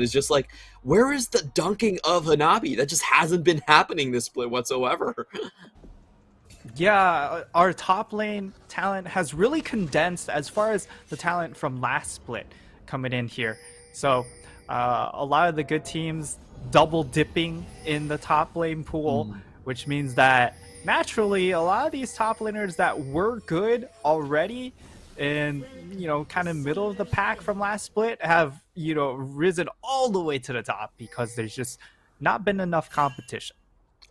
It's just like, where is the dunking of Hanabi? That just hasn't been happening this split whatsoever. Yeah, our top lane talent has really condensed as far as the talent from last split coming in here. So a lot of the good teams double dipping in the top lane pool, which means that naturally a lot of these top laners that were good already and kind of middle of the pack from last split have risen all the way to the top because there's just not been enough competition.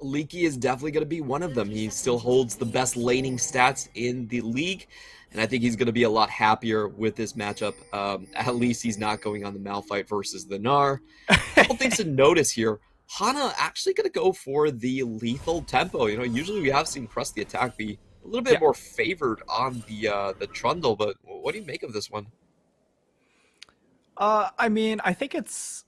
Leaky is definitely going to be one of them. He still holds the best laning stats in the league, and I think he's going to be a lot happier with this matchup. At least he's not going on the Malphite versus the Gnar. A couple things to notice here. Hana actually going to go for the lethal tempo. Usually we have seen Press the Attack be a little bit more favored on the Trundle, but what do you make of this one? I mean, I think it's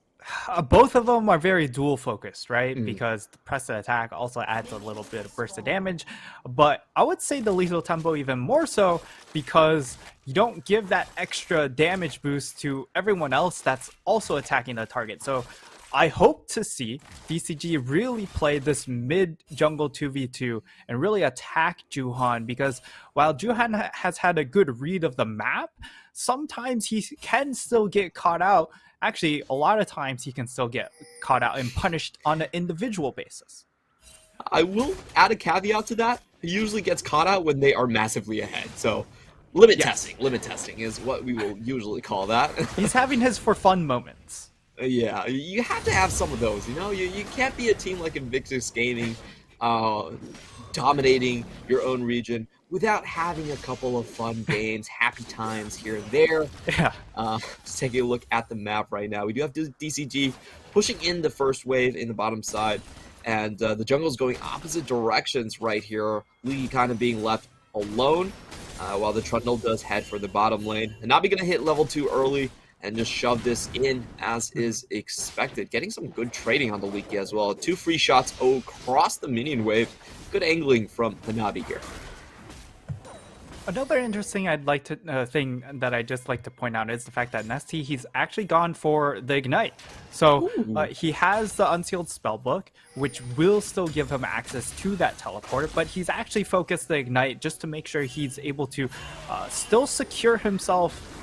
both of them are very dual focused, right? Because the press and attack also adds a little bit of burst of damage, but I would say the lethal tempo even more so because you don't give that extra damage boost to everyone else that's also attacking the target. So I hope to see DCG really play this mid jungle 2v2 and really attack Juhan, because while Juhan has had a good read of the map, sometimes he can still get caught out. Actually, a lot of times he can still get caught out and punished on an individual basis. I will add a caveat to that. He usually gets caught out when they are massively ahead. So limit testing is what we will usually call that. He's having his for fun moments. Yeah, you have to have some of those, You can't be a team like Invictus Gaming dominating your own region without having a couple of fun games, happy times here and there. Yeah. Just taking a look at the map right now. We do have DCG pushing in the first wave in the bottom side, and the jungle's going opposite directions right here. Lee kind of being left alone, while the Trundle does head for the bottom lane. And Nabi gonna hit level 2 early and just shove this in as is expected. Getting some good trading on the Leaky as well. 2 free shots across the minion wave. Good angling from Hanabi here. Another interesting thing that I just like to point out is the fact that Nesty, he's actually gone for the Ignite. So he has the Unsealed Spellbook, which will still give him access to that teleport, but he's actually focused the Ignite just to make sure he's able to still secure himself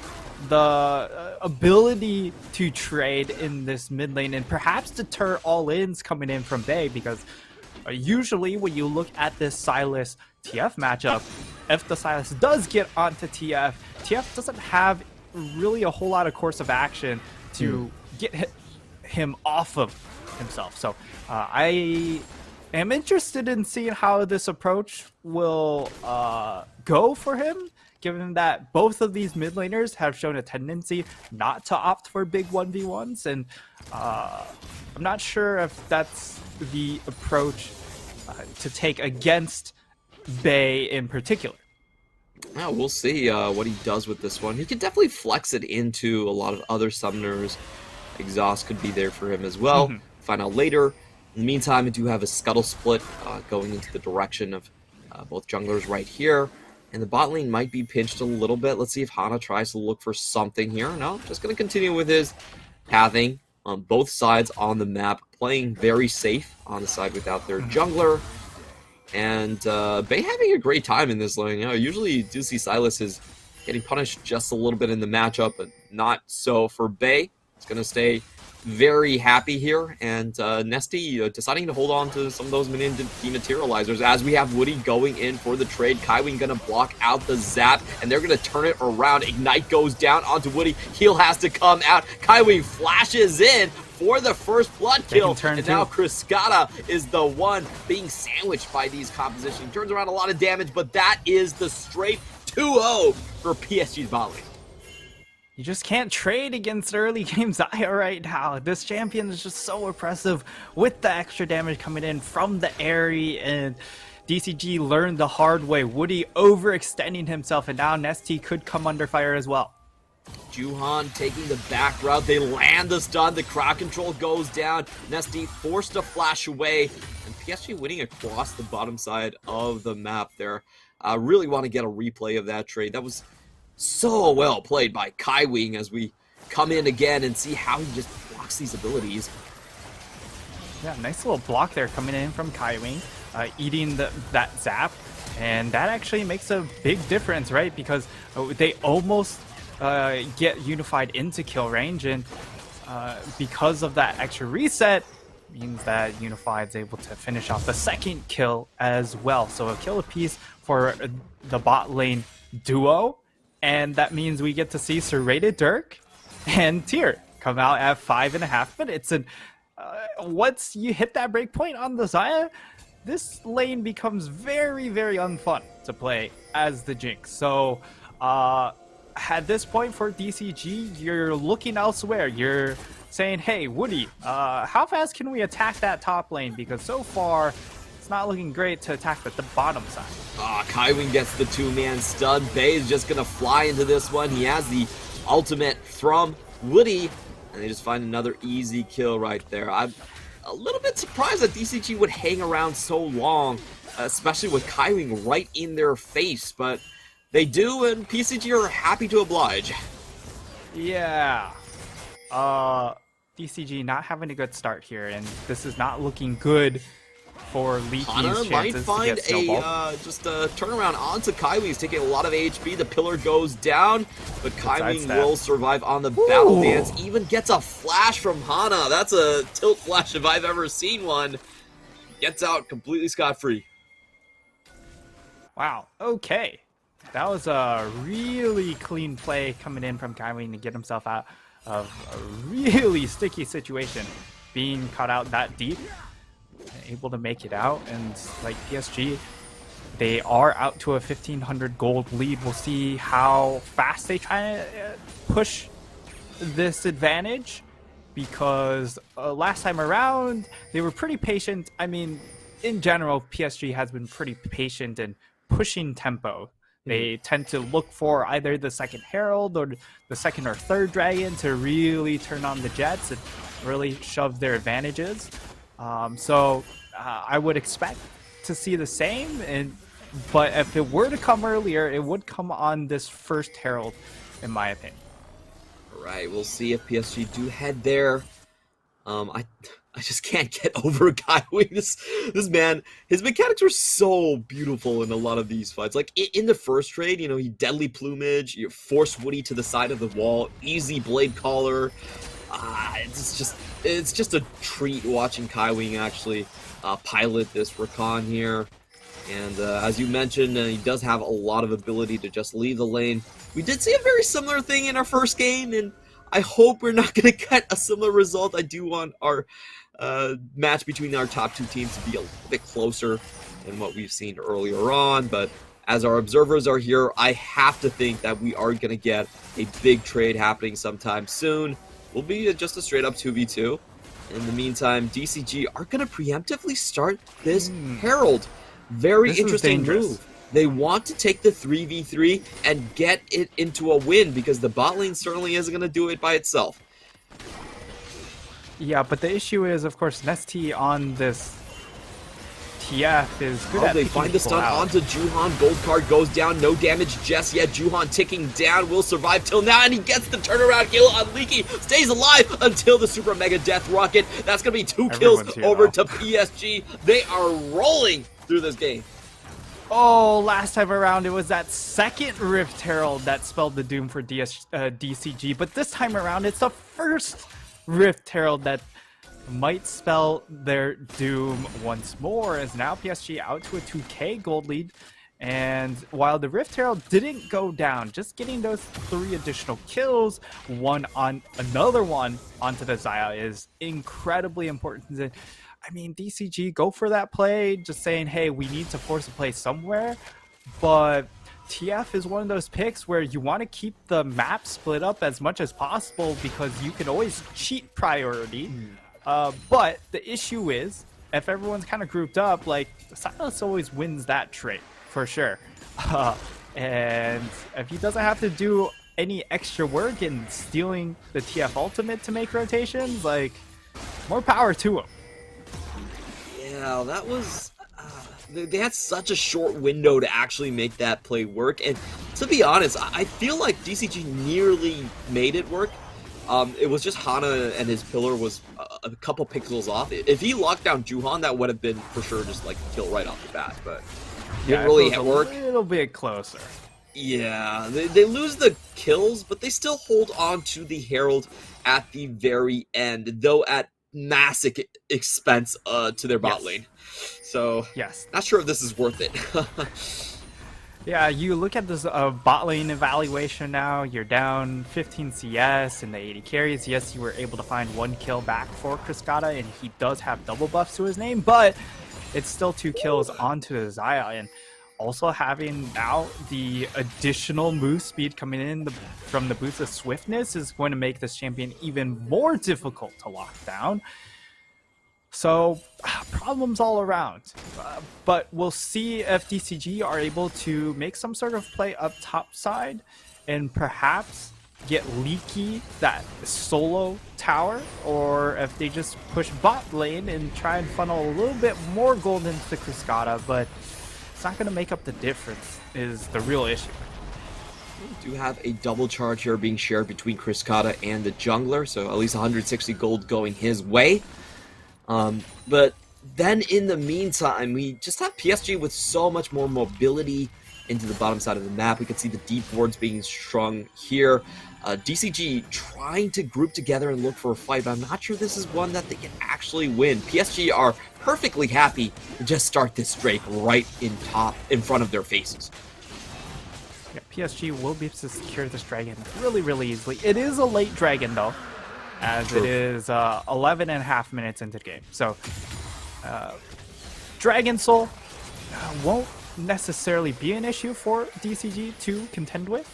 the ability to trade in this mid lane and perhaps deter all-ins coming in from Bay, because usually when you look at this Sylas TF matchup, if the Sylas does get onto TF doesn't have really a whole lot of course of action to get him off of himself. So I am interested in seeing how this approach will go for him, given that both of these mid laners have shown a tendency not to opt for big 1v1s, and I'm not sure if that's the approach to take against Bay in particular. Yeah, we'll see what he does with this one. He could definitely flex it into a lot of other summoners. Exhaust could be there for him as well. Find out later. In the meantime, I do have a scuttle split going into the direction of both junglers right here. And the bot lane might be pinched a little bit. Let's see if Hana tries to look for something here. No, just going to continue with his pathing on both sides on the map, playing very safe on the side without their jungler. And Bay having a great time in this lane. Usually you do see Sylas is getting punished just a little bit in the matchup, but not so for Bay. It's going to stay very happy here, and Nesty deciding to hold on to some of those minion dematerializers as we have Woody going in for the trade. Kaiwing gonna block out the zap, and they're gonna turn it around. Ignite goes down onto Woody. Heal has to come out. Kaiwing flashes in for the first blood kill, and now Kriskata is the one being sandwiched by these compositions. Turns around a lot of damage, but that is the straight 2-0 for PSG's bot lane. You just can't trade against early game Xayah right now. This champion is just so oppressive with the extra damage coming in from the Aerie, and DCG learned the hard way. Woody overextending himself, and now Nesty could come under fire as well. Juhan taking the back route. They land the stun. The crowd control goes down. Nesty forced to flash away, and PSG winning across the bottom side of the map there. I really want to get a replay of that trade. That was so well played by Kaiwing as we come in again and see how he just blocks these abilities. Yeah, nice little block there coming in from Kaiwing, eating that zap, and that actually makes a big difference, right? Because they almost get unified into kill range, and because of that extra reset, means that Unified is able to finish off the second kill as well. So a kill apiece for the bot lane duo, and that means we get to see Serrated Dirk and Tyr come out at 5.5 minutes. And once you hit that breakpoint on the Xayah, this lane becomes very, very unfun to play as the Jinx. So at this point for DCG, you're looking elsewhere. You're saying, hey, Woody, how fast can we attack that top lane? Because so far, it's not looking great to attack the bottom side. Kaiwing gets the two-man stun. Bay is just going to fly into this one. He has the ultimate from Woody, and they just find another easy kill right there. I'm a little bit surprised that DCG would hang around so long, especially with Kaiwing right in their face, but they do, and PCG are happy to oblige. Yeah. DCG not having a good start here, and this is not looking good for Leaky's chances might find to get snowballed. just a turnaround onto Kaiwing. He's taking a lot of HP. The pillar goes down, but Kaiwing will survive on the battle dance. Even gets a flash from Hana. That's a tilt flash if I've ever seen one. Gets out completely scot-free. Wow, okay. That was a really clean play coming in from Kaiwing to get himself out of a really sticky situation, being caught out that deep, able to make it out. And like PSG, they are out to a 1,500 gold lead. We'll see how fast they try to push this advantage, because last time around they were pretty patient. I mean, in general, PSG has been pretty patient in pushing tempo. They tend to look for either the second Herald or the second or third Dragon to really turn on the Jets and really shove their advantages. So I would expect to see the same, but if it were to come earlier, it would come on this first Herald, in my opinion. All right, we'll see if PSG do head there. I just can't get over Kaiwing. This man, his mechanics are so beautiful in a lot of these fights. Like in the first trade, he deadly plumage, you force Woody to the side of the wall, easy blade collar. It's just a treat watching Kaiwing actually pilot this Rakan here. And as you mentioned, he does have a lot of ability to just leave the lane. We did see a very similar thing in our first game, and I hope we're not going to get a similar result. I do want our match between our top two teams to be a little bit closer than what we've seen earlier on, but as our observers are here, I have to think that we are going to get a big trade happening sometime soon. We'll be just a straight up 2v2. In the meantime, DCG are going to preemptively start this Herald. Very interesting move. They want to take the 3v3 and get it into a win, because the bot lane certainly isn't going to do it by itself. Yeah, but the issue is, of course, Nesty on this TF is good at they find the stun onto Juhan. Gold card goes down. No damage just yet. Juhan ticking down. Will survive till now, and he gets the turnaround kill on Leaky. Stays alive until the Super Mega Death Rocket. That's going to be 2 kills over to PSG. They are rolling through this game. Oh, last time around, it was that second Rift Herald that spelled the doom for DCG. But this time around, it's the first Rift Herald that might spell their doom once more, as now PSG out to a 2k gold lead. And while the Rift Herald didn't go down, just getting those 3 additional kills, another one onto the Xayah is incredibly important. I mean, DCG, go for that play, just saying, hey, we need to force a play somewhere. But TF is one of those picks where you want to keep the map split up as much as possible, because you can always cheat priority. But the issue is, if everyone's kind of grouped up, like, Silas always wins that trade, for sure. And if he doesn't have to do any extra work in stealing the TF ultimate to make rotations, like, more power to him. Yeah, that was... they had such a short window to actually make that play work, and to be honest, I feel like DCG nearly made it work. It was just Hana and his pillar was a couple pixels off. If he locked down Juhan, that would have been for sure just like a kill right off the bat, but Yeah, didn't really it work. a little bit closer. Yeah, they lose the kills, but they still hold on to the Herald at the very end, though at massive expense to their bot lane. So, yes, not sure if this is worth it. Yeah, you look at this bot lane evaluation now, you're down 15 CS in the 80 carries. Yes, you were able to find 1 kill back for Cascada, and he does have double buffs to his name, but it's still 2 kills onto the Xayah, and also having now the additional move speed coming in from the boost of swiftness is going to make this champion even more difficult to lock down. So, problems all around. But we'll see if DCG are able to make some sort of play up top side and perhaps get Leaky that solo tower, or if they just push bot lane and try and funnel a little bit more gold into the Cascada, but it's not going to make up the difference is the real issue. We do have a double charge here being shared between Cascada and the jungler, so at least 160 gold going his way. But then in the meantime, we just have PSG with so much more mobility into the bottom side of the map. We can see the deep wards being strung here. DCG trying to group together and look for a fight, but I'm not sure this is one that they can actually win. PSG are perfectly happy to just start this Drake right in front of their faces. Yeah, PSG will be able to secure this dragon really easily. It is a late dragon though, as it is 11 and a half minutes into the game. So, Dragon Soul won't necessarily be an issue for DCG to contend with.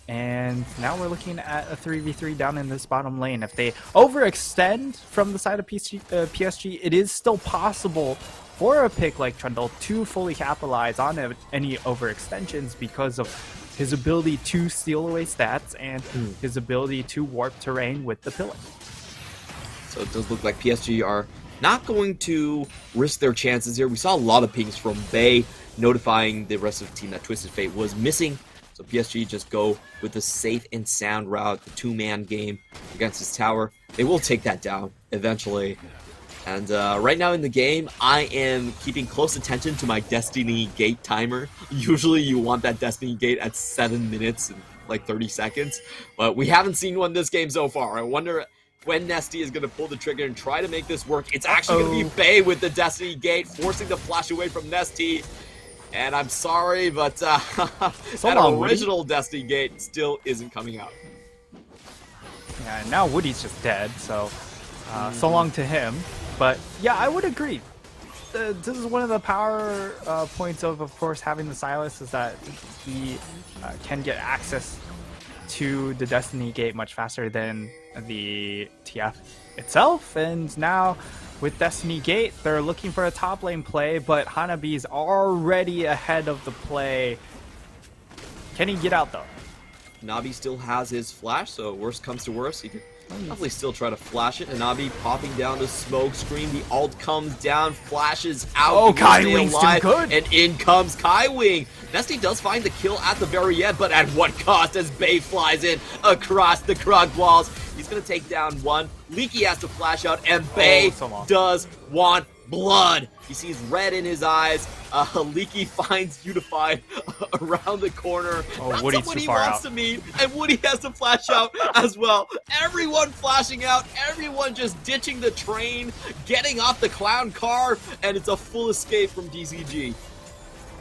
And now we're looking at a 3v3 down in this bottom lane. If they overextend from the side of PSG, it is still possible for a pick like Trundle to fully capitalize on any overextensions because of his ability to steal away stats and his ability to warp terrain with the pillar. So it does look like PSG are not going to risk their chances here. We saw a lot of pings from Bay notifying the rest of the team that Twisted Fate was missing. So PSG just go with the safe and sound route, the 2-man game against his tower. They will take that down eventually. And right now in the game, I am keeping close attention to my Destiny Gate timer. Usually you want that Destiny Gate at 7 minutes and like 30 seconds. But we haven't seen one this game so far. I wonder when Nesty is going to pull the trigger and try to make this work. It's actually going to be Bay with the Destiny Gate, forcing the flash away from Nesty. And I'm sorry, but that original Destiny Gate still isn't coming out. Yeah, and now Woody's just dead, so so long to him. But yeah, I would agree. This is one of the power points of course, having the Silas is that he can get access to the Destiny Gate much faster than the TF itself. And now with Destiny Gate, they're looking for a top lane play, but Hanabi's already ahead of the play. Can he get out though? Nabi still has his flash, so worst comes to worst, he could probably still try to flash it. And Nabi popping down the smoke screen. The ult comes down, flashes out. Oh, Kai Wing's too good. And in comes Kai Wing. Nesty does find the kill at the very end, but at what cost as Bay flies in across the Krug walls. He's going to take down one. Leaky has to flash out, and Bay does want blood. He sees red in his eyes. Leaky finds Unified around the corner. Oh, Woody's someone too he far wants out. to meet, and Woody has to flash out as well. Everyone flashing out, everyone just ditching the train, getting off the clown car, and it's a full escape from DCG.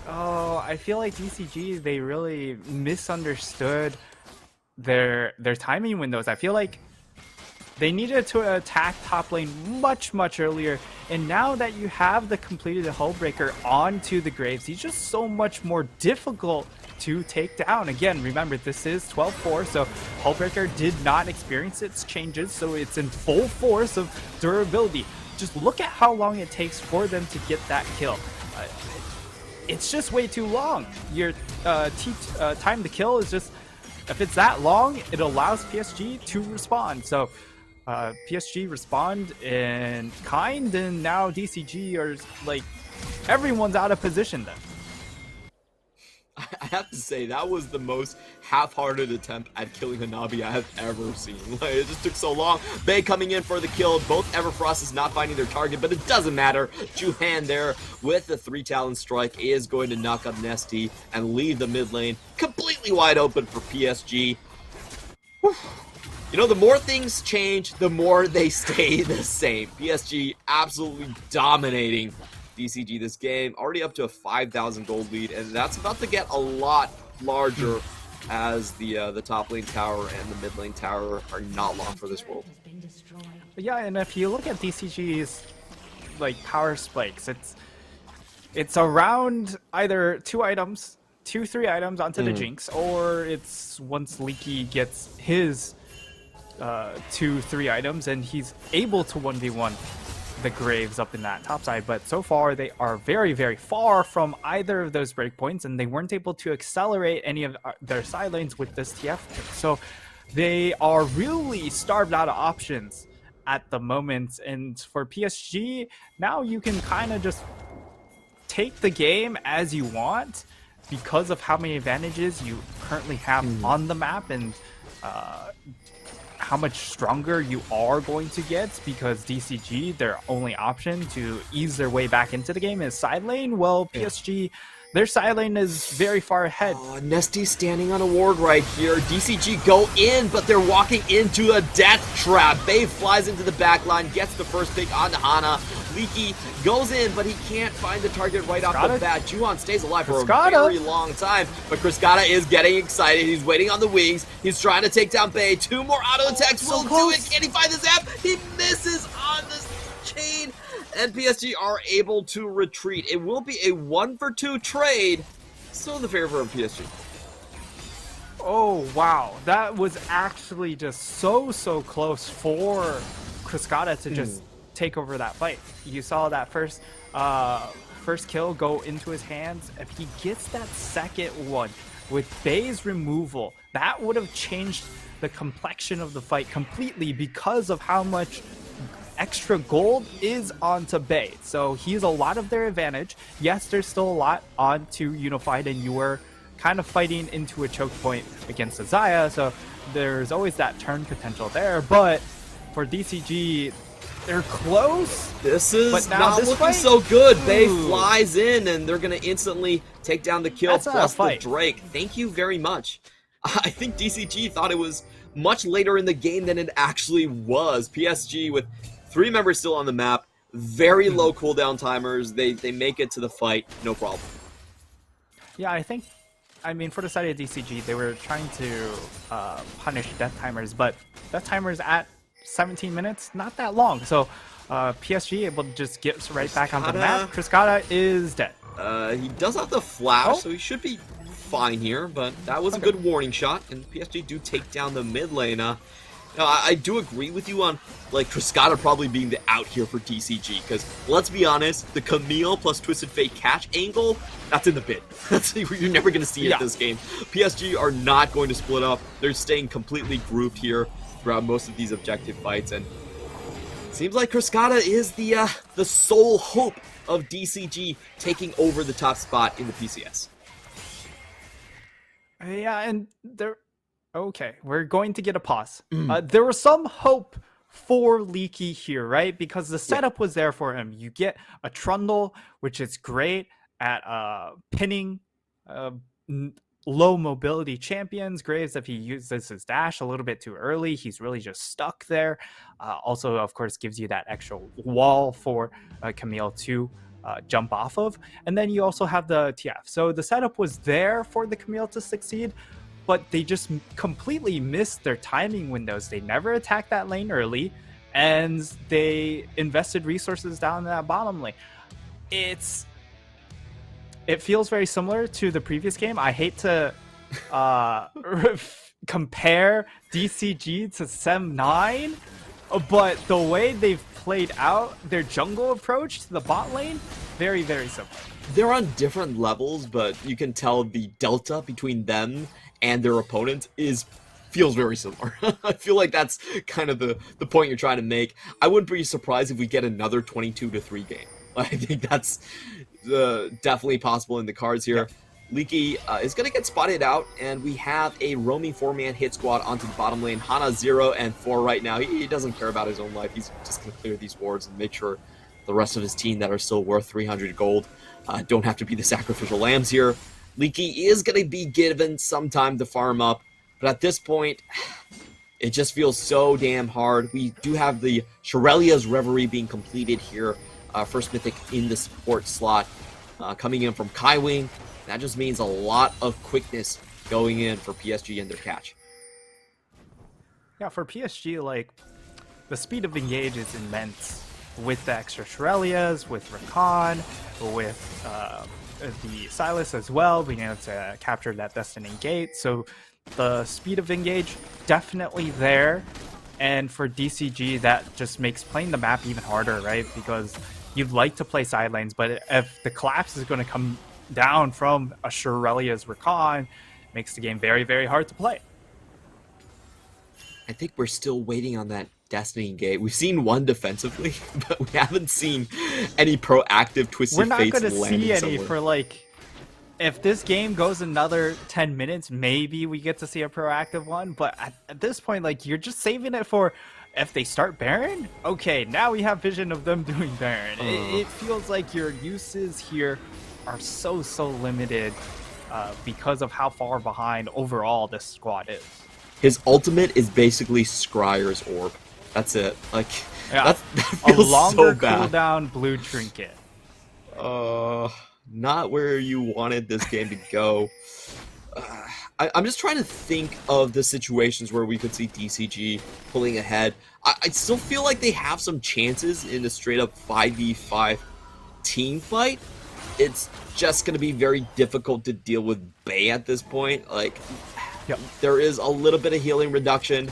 Oh, I feel like DCG, they really misunderstood their timing windows. I feel like they needed to attack top lane much earlier, and now that you have the completed Hullbreaker onto the Graves, he's just so much more difficult to take down. Again, remember, this is 12-4, so Hullbreaker did not experience its changes, so it's in full force of durability. Just look at how long it takes for them to get that kill. It's just way too long. Your time to kill is just, if it's that long, it allows PSG to respond. So PSG respond in kind, and now DCG are like, everyone's out of position then. I have to say, that was the most half-hearted attempt at killing Hanabi I have ever seen. Like, it just took so long. Bay coming in for the kill. Both Everfrost not finding their target, but it doesn't matter. Juhan there with the 3 Talon strike is going to knock up Nesty and leave the mid lane completely wide open for PSG. Whew. You know, the more things change, the more they stay the same. PSG absolutely dominating DCG this game, already up to a 5,000 gold lead, and that's about to get a lot larger as the top lane tower and the mid lane tower are not long for this world. Yeah, and if you look at DCG's like power spikes, it's around either 3 items onto the Jinx, or it's once Leaky gets his 2-3 items and he's able to 1v1 the Graves up in that top side. But so far they are very, very far from either of those breakpoints, and they weren't able to accelerate any of their side lanes with this TF pick. So they are really starved out of options at the moment. And for PSG, now you can kind of just take the game as you want because of how many advantages you currently have on the map, and how much stronger you are going to get, because DCG, their only option to ease their way back into the game is side lane. Well, PSG, their side lane is very far ahead. Nesty standing on a ward right here. DCG go in, but they're walking into a death trap. Bay flies into the back line, gets the first pick onto Hana. Leaky goes in, but he can't find the target right off the bat. Juhan stays alive for a very long time, but Kriskata is getting excited. He's waiting on the wings. He's trying to take down Bay. 2 more auto attacks will do it. Can he find the zap? He misses on this chain, and PSG are able to retreat. It will be a 1-for-2 trade. Still in the favor of PSG. Oh, wow. That was actually just so close for Kriskata to just take over that fight. You saw that first kill go into his hands. If he gets that second one with Bay's removal, that would have changed the complexion of the fight completely because of how much extra gold is onto Bay. So he's a lot of their advantage. Yes, there's still a lot onto Unified, and you were kind of fighting into a choke point against Azaya, so there's always that turn potential there. But for DCG, they're close. This is not looking so good. Bay flies in, and they're going to instantly take down the kill plus the Drake. Thank you very much. I think DCG thought it was much later in the game than it actually was. PSG with 3 members still on the map, very low cooldown timers. They make it to the fight, no problem. Yeah, I mean, for the side of DCG, they were trying to punish death timers, but death timers at 17 minutes, not that long. So PSG able to just get right back onto the map. Kriskata is dead. He does have the flash, so he should be fine here, but that was a good warning shot, and PSG do take down the mid lane. I do agree with you on like Kriskata probably being the out here for DCG, because let's be honest, the Camille plus Twisted Fate catch angle, that's in the bin. You're never going to see it this game. PSG are not going to split up. They're staying completely grouped here throughout most of these objective fights, and it seems like Kriskata is the sole hope of DCG taking over the top spot in the PCS. Yeah, and there... Okay, we're going to get a pause. There was some hope for Leaky here, right? Because the setup was there for him. You get a Trundle, which is great at pinning low mobility champions. Graves, if he uses his dash a little bit too early, he's really just stuck there. Also, of course, gives you that extra wall for Camille to jump off of. And then you also have the TF. So the setup was there for the Camille to succeed, but they just completely missed their timing windows. They never attacked that lane early, and they invested resources down in that bottom lane. It feels very similar to the previous game. I hate to compare DCG to Sem9, but the way they've played out their jungle approach to the bot lane, very, very similar. They're on different levels, but you can tell the delta between them and their opponent feels very similar. I feel like that's kind of the point you're trying to make. I wouldn't be surprised if we get another 22-3 game. I think that's definitely possible in the cards here. Leaky is going to get spotted out, and we have a roaming 4-man hit squad onto the bottom lane. Hana 0 and 4 right now. He doesn't care about his own life. He's just going to clear these wards and make sure the rest of his team that are still worth 300 gold don't have to be the sacrificial lambs here. Leaky is going to be given some time to farm up, but at this point, it just feels so damn hard. We do have the Shirelia's Reverie being completed here. First mythic in the support slot coming in from Kaiwing. That just means a lot of quickness going in for PSG and their catch. Yeah, for PSG, like, the speed of engage is immense with the extra Shirelias, with Rakan, with the Silas as well, being able to capture that Destiny Gate. So the speed of engage definitely there. And for DCG, that just makes playing the map even harder, right? Because you'd like to play side lanes, but if the collapse is going to come down from a Shirelia's Rakan, it makes the game very, very hard to play. I think we're still waiting on that Destiny Gate. We've seen one defensively, but we haven't seen any proactive Twisted Fates. We're not going to see any somewhere. for, like, if this game goes another 10 minutes, maybe we get to see a proactive one. But at this point, like, you're just saving it for if they start Baron. Okay, now we have vision of them doing Baron. It feels like your uses here are so limited because of how far behind overall this squad is. His ultimate is basically Scryer's Orb. That's it. Like, yeah, that a feels longer so bad. cooldown blue trinket. Not where you wanted this game to go. I'm just trying to think of the situations where we could see DCG pulling ahead. I still feel like they have some chances in a straight-up 5v5 team fight. It's just going to be very difficult to deal with Bay at this point. Like, yep. There is a little bit of healing reduction.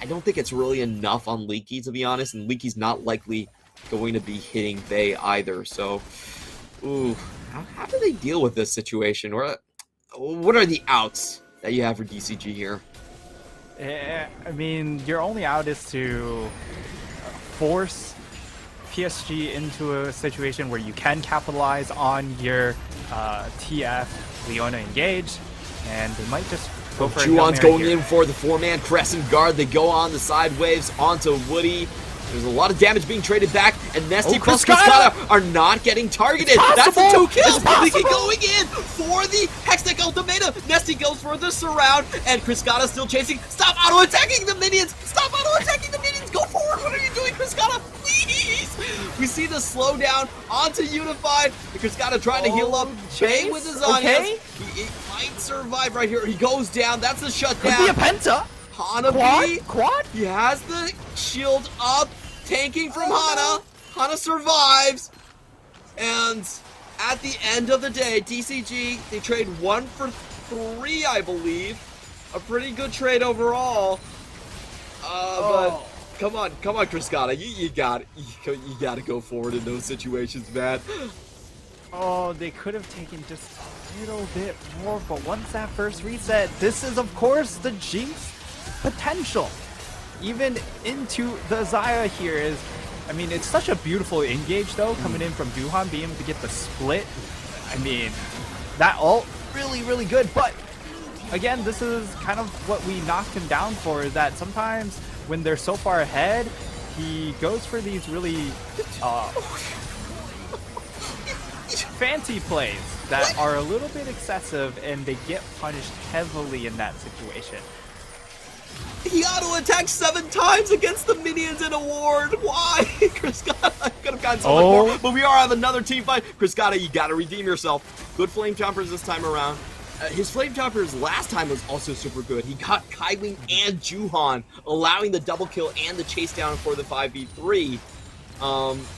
I don't think it's really enough on Leaky, to be honest, and Leaky's not likely going to be hitting Bay either. So, ooh, how do they deal with this situation? Or what are the outs that you have for DCG here? I mean, your only out is to force PSG into a situation where you can capitalize on your TF Leona engage, and they might just go for Juwan's going in for the 4-man Crescent Guard. They go on the side waves onto Woody. There's a lot of damage being traded back, and Nesty plus Cascada are not getting targeted. That's the 2 kills. Leaky going in for the Hextech Ultimatum. Nesty goes for the surround, and Cascada still chasing. Stop auto-attacking the minions. Stop auto-attacking the minions. Go forward. What are you doing, Cascada? Please. We see the slowdown onto Unified. Cascada trying to heal up Bay with his Zanyas. Okay. He might survive right here. He goes down. That's the shutdown. Could be a Penta. Hana Quad? He has the shield up, tanking from Hana. Hana survives. And at the end of the day, DCG, they trade 1 for 3, I believe. A pretty good trade overall. But come on, Cascada. You gotta go forward in those situations, man. Oh, they could have taken just a little bit more, but once that first reset, this is, of course, the Jinx potential. Even into the Xayah here is, I mean, it's such a beautiful engage, though, coming in from Duhan, being able to get the split. I mean, that ult, really good, but again, this is kind of what we knocked him down for, is that sometimes when they're so far ahead, he goes for these really fancy plays that are a little bit excessive, and they get punished heavily in that situation. He auto-attacked 7 times against the minions in a ward. Why? Cascada could have gotten so much more, but we are have another team fight. Cascada, you gotta redeem yourself. Good flame chompers this time around. His flame chompers last time was also super good. He got Kaiwing and Juhan, allowing the double kill and the chase down for the 5v3.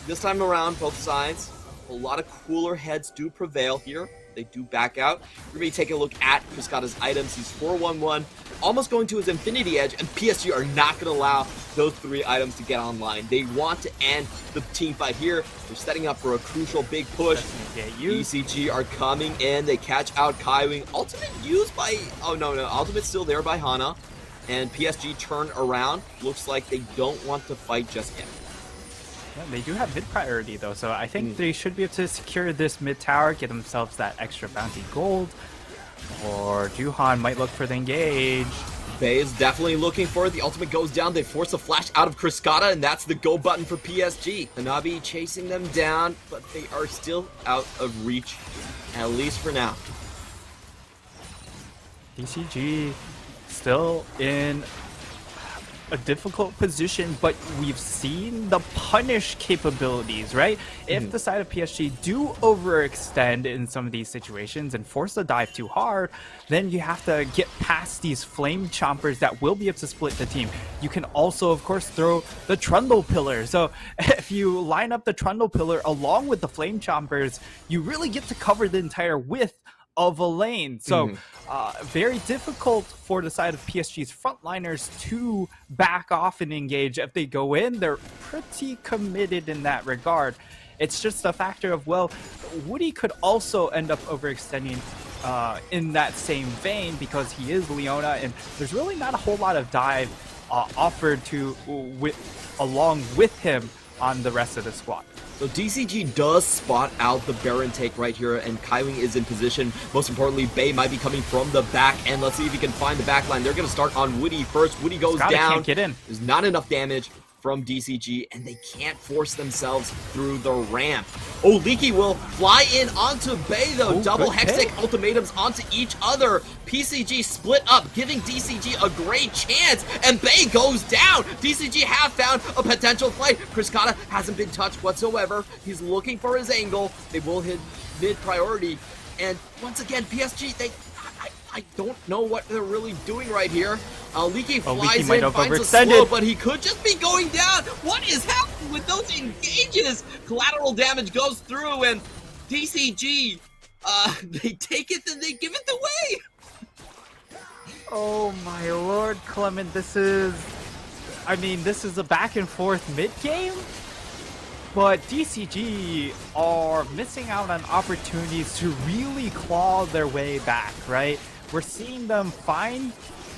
This time around, both sides, a lot of cooler heads do prevail here. They do back out. We're going to take a look at Cascada's items. He's 4-1-1, almost going to his Infinity Edge, and PSG are not going to allow those 3 items to get online. They want to end the team fight here. They're setting up for a crucial big push. ECG are coming in. They catch out Kaiwing. Ultimate used by... Oh, no. Ultimate's still there by Hana. And PSG turn around. Looks like they don't want to fight just yet. Yeah, they do have mid priority though, so I think they should be able to secure this mid tower, get themselves that extra bounty gold. Or Juhan might look for the engage. Bay is definitely looking for it. The ultimate goes down. They force a flash out of Kriskata, and that's the go button for PSG. Hanabi chasing them down, but they are still out of reach, at least for now. DCG still in a difficult position, but we've seen the punish capabilities, right? If the side of PSG do overextend in some of these situations and force the dive too hard, then you have to get past these flame chompers that will be able to split the team. You can also, of course, throw the Trundle Pillar. So if you line up the Trundle Pillar along with the flame chompers, you really get to cover the entire width of a lane. So very difficult for the side of PSG's frontliners to back off and engage. If they go in, they're pretty committed in that regard. It's just a factor of, well, Woody could also end up overextending in that same vein because he is Leona, and there's really not a whole lot of dive offered to along with him on the rest of the squad. So DCG does spot out the Baron take right here, and Kaiwing is in position. Most importantly, Bay might be coming from the back, and let's see if he can find the back line. They're going to start on Woody first. Woody goes down. Can't get in. There's not enough damage from DCG, and they can't force themselves through the ramp. Oh, Leaky will fly in onto Bay, though. Ooh, double good hextech pick. ultimatums onto each other. PCG split up, giving DCG a great chance, and Bay goes down. DCG have found a potential fight. Kriskata hasn't been touched whatsoever. He's looking for his angle. They will hit mid priority, and once again, PSG, I don't know what they're really doing right here. Leaky flies might in, have finds a overextended. slow, but he could just be going down. What is happening with those engages? Collateral damage goes through, and DCG, they take it and they give it away. Oh my lord, Clement, this is a back and forth mid-game, but DCG are missing out on opportunities to really claw their way back, right? We're seeing them find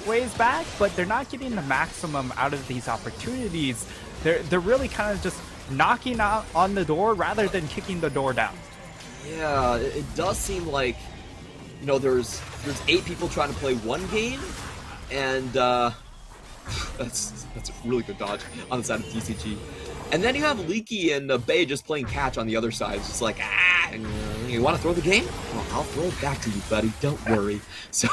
ways back, but they're not getting the maximum out of these opportunities. They're really kind of just knocking out on the door rather than kicking the door down. Yeah, it does seem like, you know, there's 8 people trying to play one game, and that's a really good dodge on the side of DCG. And then you have Leaky and Bay just playing catch on the other side. It's just like, you want to throw the game? Well, I'll throw it back to you, buddy. Don't worry. So,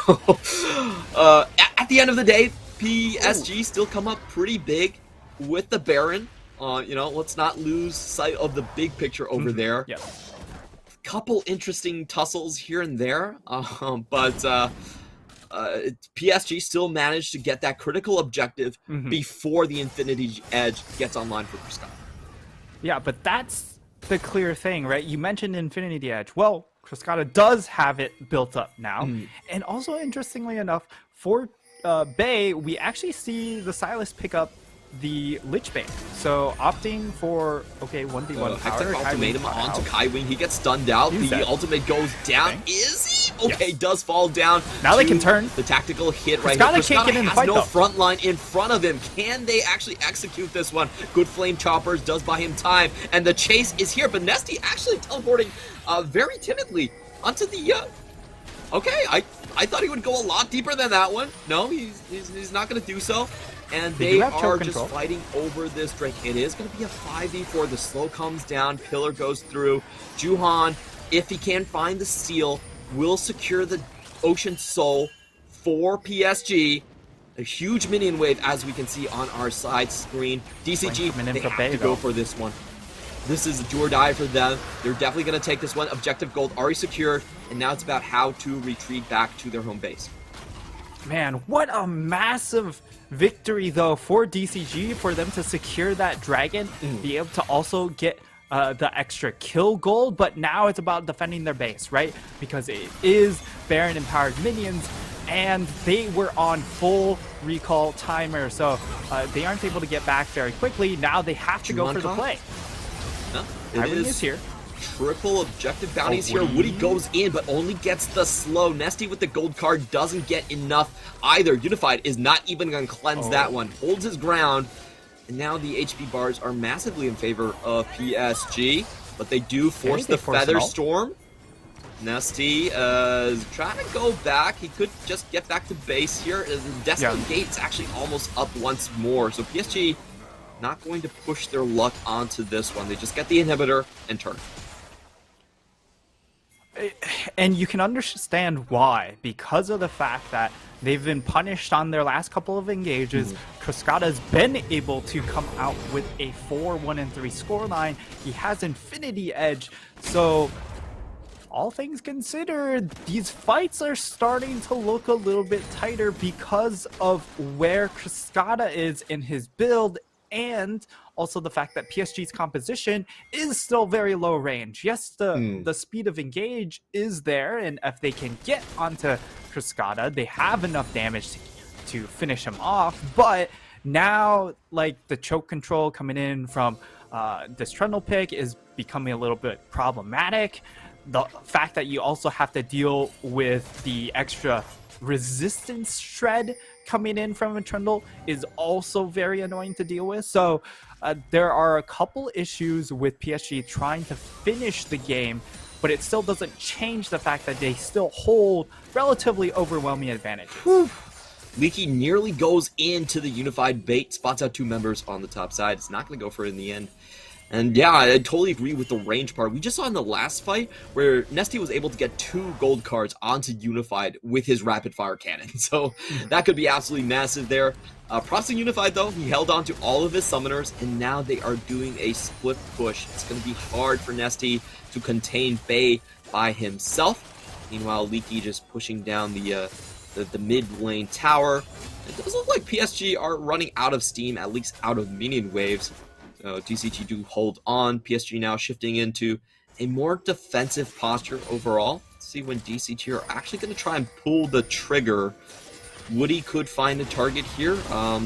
at the end of the day, PSG still come up pretty big with the Baron. You know, let's not lose sight of the big picture over there. Yeah. Couple interesting tussles here and there, but PSG still managed to get that critical objective before the Infinity Edge gets online for Kriskata. Yeah, but that's the clear thing, right? You mentioned Infinity Edge. Well, Kriskata does have it built up now. And also, interestingly enough, for Bay, we actually see the Silas pick up the Lich Bane. So opting for 1v1 power. Hector ultimatum onto Kaiwing. He gets stunned out. The ultimate goes down. Okay. Is he? Okay, Yes. does fall down. Now they can turn. The tactical hit right Kriskata here. can't get in the has fight, no though. front line in front of him. Can they actually execute this one? Good flame choppers does buy him time, and the chase is here. But Nesty actually teleporting very timidly onto the. Okay, I thought he would go a lot deeper than that one. No, he's not going to do so. And they are just fighting over this Drake. It is going to be a 5v4. The slow comes down. Pillar goes through. Juhan, if he can find the steal, will secure the Ocean Soul for PSG. A huge minion wave, as we can see on our side screen. DCG, they have to go for this one. This is a do or die for them. They're definitely going to take this one. Objective gold already secured. And now it's about how to retreat back to their home base. Man, what a massive victory, though, for DCG, for them to secure that dragon, be able to also get the extra kill gold, but now it's about defending their base, right? Because it is Baron empowered minions, and they were on full recall timer, so they aren't able to get back very quickly. Now they have to go for the play. No, Kaiwing is here. Triple objective bounties here. Woody goes in, but only gets the slow. Nesty with the gold card doesn't get enough either. Unified is not even going to cleanse that one. Holds his ground. And now the HP bars are massively in favor of PSG, but they do force the Feather Storm. Nesty is trying to go back. He could just get back to base here. Decimal Gate's actually almost up once more, so PSG not going to push their luck onto this one. They just get the inhibitor and turn. And you can understand why, because of the fact that they've been punished on their last couple of engages. Cascada's been able to come out with a 4-1-3 scoreline. He has Infinity Edge, so all things considered, these fights are starting to look a little bit tighter because of where Cascada is in his build, and also the fact that PSG's composition is still very low range. Yes, the speed of engage is there, and if they can get onto Cascada, they have enough damage to finish him off, but now, like, the choke control coming in from this Trundle pick is becoming a little bit problematic. The fact that you also have to deal with the extra resistance shred coming in from a Trundle is also very annoying to deal with. So there are a couple issues with PSG trying to finish the game, but it still doesn't change the fact that they still hold relatively overwhelming advantages. Leaky nearly goes into the unified bait, spots out two members on the top side. It's not going to go for it in the end. And yeah, I totally agree with the range part. We just saw in the last fight where Nesty was able to get 2 gold cards onto Unified with his rapid fire cannon. So that could be absolutely massive there. Props to Unified though, he held on to all of his summoners and now they are doing a split push. It's going to be hard for Nesty to contain Bay by himself. Meanwhile, Leaky just pushing down the mid lane tower. It does look like PSG are running out of steam, at least out of minion waves. So DCG do hold on. PSG now shifting into a more defensive posture overall. Let's see when DCG are actually going to try and pull the trigger. Woody could find a target here.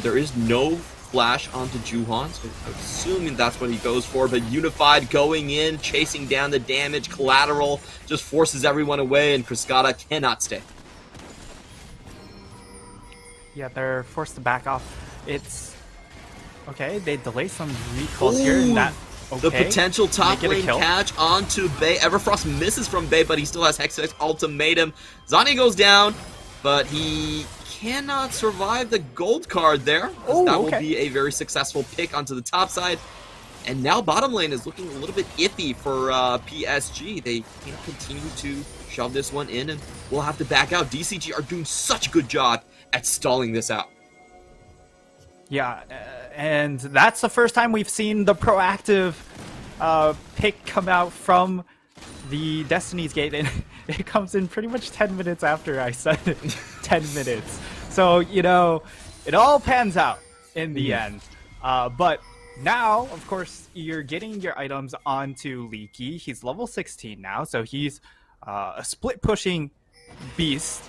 There is no flash onto Juhan, so I'm assuming that's what he goes for. But Unified going in, chasing down the damage. Collateral just forces everyone away, and Cascada cannot stay. Yeah, they're forced to back off. It's okay, they delay some recalls here, and that, the potential top lane catch onto Bay. Everfrost misses from Bay, but he still has Hextech Ultimatum. Zanya goes down, but he cannot survive the gold card there. That will be a very successful pick onto the top side. And now bottom lane is looking a little bit iffy for PSG. They can't continue to shove this one in, and we'll have to back out. DCG are doing such a good job at stalling this out. Yeah, and that's the first time we've seen the proactive pick come out from the Destiny's Gate, and it comes in pretty much 10 minutes after I said it. 10 minutes. So, you know, it all pans out in the end. But now, of course, you're getting your items onto Leaky. He's level 16 now, so he's a split-pushing beast.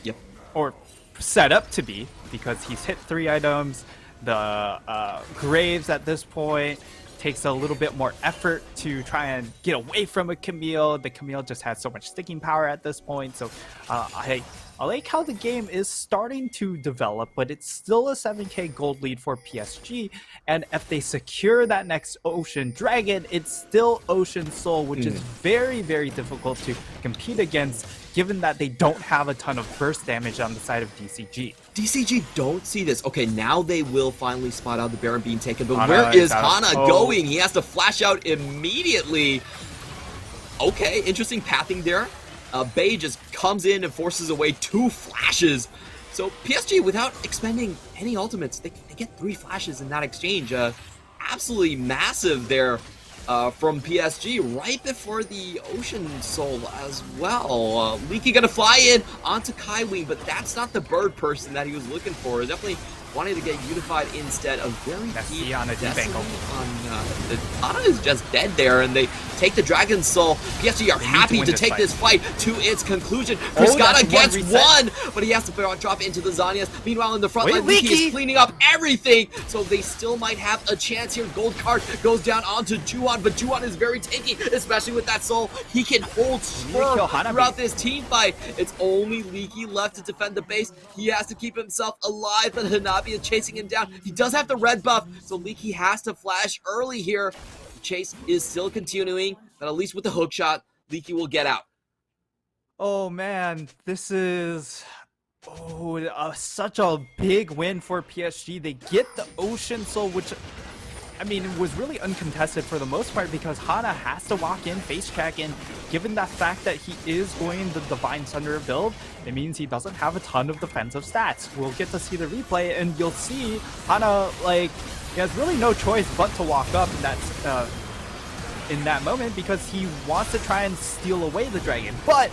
Yep. Or set up to be, because he's hit 3 items. The Graves at this point takes a little bit more effort to try and get away from a Camille. The Camille just has so much sticking power at this point. So I like how the game is starting to develop, but it's still a 7k gold lead for PSG. And if they secure that next Ocean Dragon, it's still Ocean Soul, which is very, very difficult to compete against, given that they don't have a ton of burst damage on the side of DCG. DCG don't see this. Okay, now they will finally spot out the Baron being taken, but where is Hana going? He has to flash out immediately. Okay, interesting pathing there. Bay just comes in and forces away 2 flashes. So PSG, without expending any ultimates, they get 3 flashes in that exchange. Absolutely massive there from PSG right before the Ocean Soul as well. Leaky gonna fly in onto Kaiwing, but that's not the bird person that he was looking for. Definitely wanting to get Unified instead of very deep on a deep angle. Ana is just dead there, and they take the Dragon Soul. PSG are happy to take this fight to its conclusion. Cascada gets one, but he has to drop into the Zanyas. Meanwhile, in the front line, Leaky is cleaning up everything, so they still might have a chance here. Gold card goes down onto Juan, but Juan is very tanky, especially with that soul. He can hold firm throughout this team fight. It's only Leaky left to defend the base. He has to keep himself alive, but Hanabi Hanabi is chasing him down. He does have the red buff, so Leaky has to flash early here. The chase is still continuing, but at least with the hook shot, Leaky will get out. Oh man, this is such a big win for PSG. They get the Ocean Soul, which I mean, it was really uncontested for the most part because Hana has to walk in, face check, and given that fact that he is going the Divine Thunder build, it means he doesn't have a ton of defensive stats. We'll get to see the replay, and you'll see Hana, like, he has really no choice but to walk up in that moment because he wants to try and steal away the dragon. But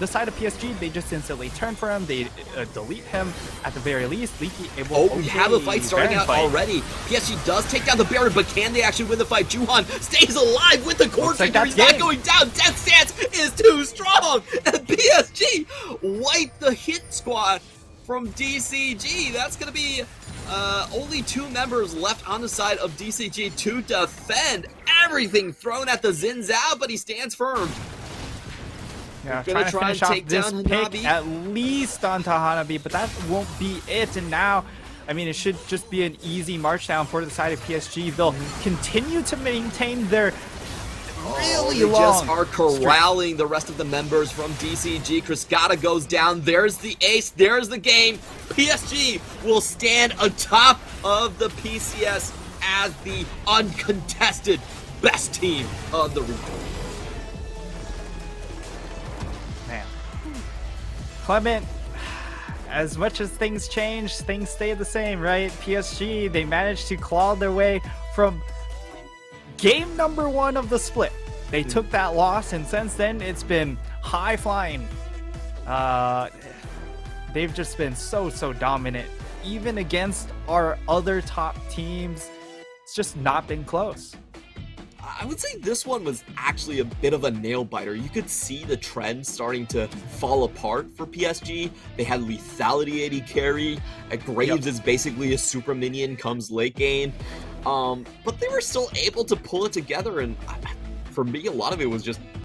the side of PSG, they just instantly turn for him. They delete him at the very least. Leaky able. Oh, we have a fight starting out already. PSG does take down the Baron, but can they actually win the fight? Juhan stays alive with the core trigger. He's not going down. Death Stance is too strong. And PSG wipe the hit squad from DCG. That's going to be only 2 members left on the side of DCG to defend. Everything thrown at the Xin Zhao, but he stands firm. Yeah, trying to finish off this pick at least onto Hanabi, but that won't be it. And now, I mean, it should just be an easy march down for the side of PSG. They'll continue to maintain their really long just are corralling the rest of the members from DCG. Kriskata goes down. There's the ace. There's the game. PSG will stand atop of the PCS as the uncontested best team of the region. Clement, as much as things change, things stay the same, right? PSG, they managed to claw their way from game number 1 of the split. They took that loss, and since then, it's been high flying. They've just been so dominant. Even against our other top teams, it's just not been close. I would say this one was actually a bit of a nail-biter. You could see the trend starting to fall apart for PSG. They had lethality AD carry. Graves is basically a super minion comes late game. But they were still able to pull it together, and for me, a lot of it was just